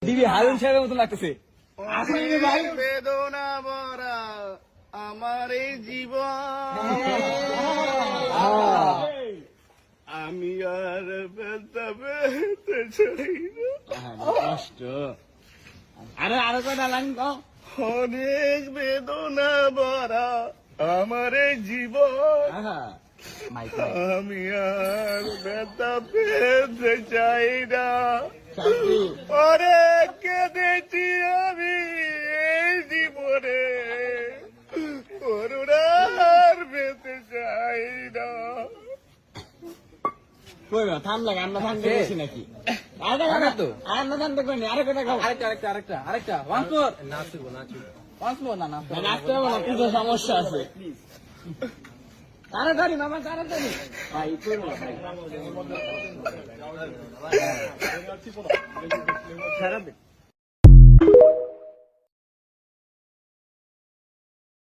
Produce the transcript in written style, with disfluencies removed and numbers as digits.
দিবি হারুন সাহেবের মতন লাগতেছে। ভাই বেদনা ভরা আমার এই জীবন, আমি আর ব্যথা পেতে চাই না। কষ্ট আরো কটা লাইন কও। অনেক বেদনা ভরা আমার এই জীবন, আমি আর ব্যথা পেতে চাই না। অনেক কেঁদেছি আমি এই জীবনে, করুণার পেতে চাই না। থাম লাগে আমরা থামতে গেছি নাকি? আরো তো আমরা থামতে করিনি। আরো কটা খাও। আরেকটা ওয়ান্স মোর না নাচতে হবে না, কিছু সমস্যা আছে। তাড়াতাড়ি মামা তাড়াতাড়ি। ভাই করবো ভাই।